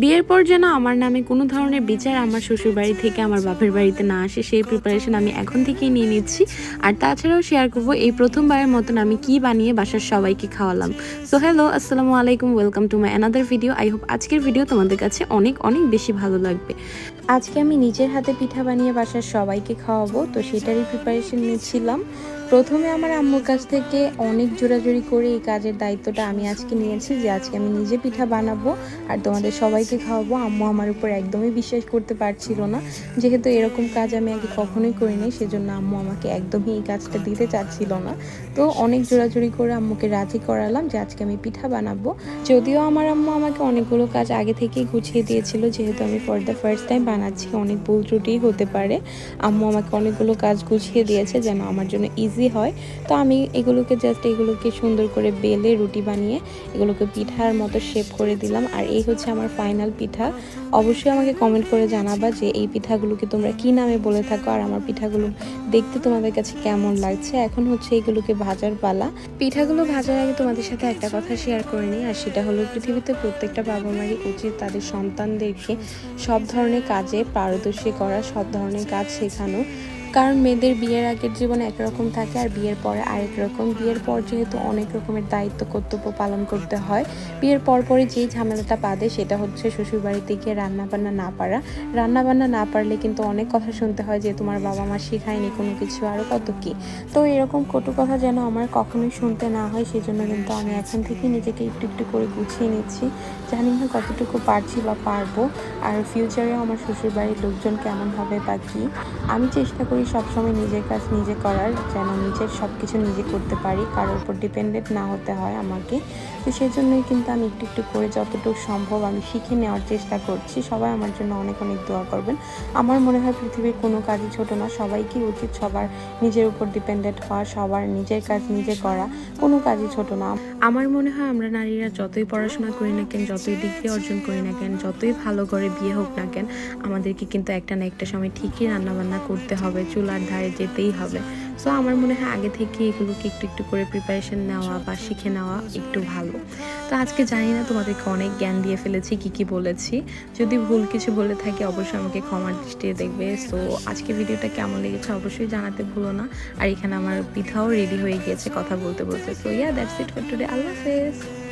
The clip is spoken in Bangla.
বিয়ের পর যেন আমার নামে কোনো ধরনের বিচার আমার শ্বশুরবাড়ি থেকে আমার বাপের বাড়িতে না আসে, সেই প্রিপারেশন আমি এখন থেকেই নিয়ে নিচ্ছি। আর তাছাড়াও শেয়ার করব এই প্রথমবারের মতন আমি কি বানিয়ে বাসার সবাইকে খাওয়ালাম। সো হ্যালো, আসসালামু আলাইকুম, welcome to my another video. I hope আজকের ভিডিও তোমাদের কাছে অনেক অনেক বেশি ভালো লাগবে। আজকে আমি নিজের হাতে পিঠা বানিয়ে বাসার সবাইকে খাওয়াবো, তো সেটারই প্রিপারেশন নিচ্ছিলাম। প্রথমে আমার আম্মুর কাছ থেকে অনেক জোরাজুরি করে এই কাজের দায়িত্বটা আমি আজকে নিয়েছি, যে আজকে আমি নিজে পিঠা বানাবো আর তোমাদের সবাইকে খাওয়াবো। আম্মু আমার উপর একদমই বিশ্বাস করতে পারছিল না, যেহেতু এরকম কাজ আমি আগে কখনোই করিনি, সেজন্য আম্মু আমাকে একদমই এই কাজটা দিতে চাচ্ছিল না। তো অনেক জোরাজুরি করে আম্মুকে রাজি করালাম যে আজকে আমি পিঠা বানাবো। যদিও আমার আম্মু আমাকে অনেকগুলো কাজ আগে থেকেই গুছিয়ে দিয়েছিল, যেহেতু আমি ফর দ্য ফার্স্ট টাইম বানাচ্ছি, অনেক ভুল ত্রুটি হতে পারে। আম্মু আমাকে অনেকগুলো কাজ গুছিয়ে দিয়েছে যেন আমার জন্য ইজি হয়। তো আমি এগুলোকে সুন্দর করে বেলে রুটি বানিয়ে এগুলোকে পিঠার মতো শেপ করে দিলাম। আর এই হচ্ছে আমার ফাইনাল পিঠা। অবশ্যই আমাকে কমেন্ট করে জানাবা যে এই পিঠাগুলোকে তোমরা কি নামে বলে থাকো, আর আমার পিঠাগুলো দেখতে তোমাদের কাছে কেমন লাগছে। এখন হচ্ছে এগুলোকে ভাজার পালা। পিঠাগুলো ভাজার আগে তোমাদের সাথে একটা কথা শেয়ার করে নিই, আর সেটা হলো পৃথিবীতে প্রত্যেকটা বাবা মায়েরই উচিত তাদের সন্তানদেরকে সব ধরনের কাজে পারদর্শী করা, সব ধরনের কাজ শেখানো। কারণ মেয়েদের বিয়ের আগের জীবন একরকম থাকে আর বিয়ের পরে আরেক রকম। বিয়ের পর যেহেতু অনেক রকমের দায়িত্ব কর্তব্য পালন করতে হয়, বিয়ের পরপরই যেই ঝামেলাটা বাঁধে সেটা হচ্ছে শ্বশুরবাড়িতে গিয়ে রান্নাবান্না না পারা। রান্নাবান্না না পারলে কিন্তু অনেক কথা শুনতে হয় যে তোমার বাবা মা শেখায়নি কোনো কিছু, আরও কত কী। তো এরকম কটু কথা যেন আমার কখনোই শুনতে না হয়, সেজন্য কিন্তু আমি এখন থেকেই নিজেকে একটু একটু করে গুছিয়ে নিচ্ছি। জানি না কতটুকু পারছি বা পারবো, আর ফিউচারেও আমার শ্বশুরবাড়ির লোকজন কেমন হবে বা কী। আমি চেষ্টা করি সবসময় নিজের কাজ নিজে করার, যেন নিজের সব কিছু নিজে করতে পারি, কারোর উপর ডিপেন্ডেন্ট না হতে হয় আমাকে। তো সেই জন্যই কিন্তু আমি একটু একটু করে যতটুকু সম্ভব আমি শিখে নেওয়ার চেষ্টা করছি। সবাই আমার জন্য অনেক অনেক দোয়া করবেন। আমার মনে হয় পৃথিবীর কোনো কাজই ছোট না, সবাইকে উচিত সবার নিজের উপর ডিপেন্ডেন্ট হওয়া, সবার নিজের কাজ নিজে করা, কোনো কাজই ছোট না। আমার মনে হয় আমরা নারীরা যতই পড়াশোনা করি না কেন, যতই ডিগ্রি অর্জন করি না কেন, যতই ভালো করে বিয়ে হোক না কেন, আমাদেরকে কিন্তু একটা না একটা সময় ঠিকই রান্নাবান্না করতে হবে, চুলার ধারে যেতেই হবে। সো আমার মনে হয় আগে থেকে এগুলোকে একটু একটু করে প্রিপারেশন নেওয়া বা শিখে নেওয়া একটু ভালো। তো আজকে জানি না তোমাদেরকে অনেক জ্ঞান দিয়ে ফেলেছি, কি বলেছি। যদি ভুল কিছু বলে থাকি অবশ্যই আমাকে ক্ষমার দৃষ্টিতে দেখবে। সো আজকে ভিডিওটা কেমন লেগেছে অবশ্যই জানাতে ভুলো না। আর এখানে আমার পিঠাও রেডি হয়ে গিয়েছে কথা বলতে বলতে। So yeah, that's it for today. আল্লাহ হাফেজ।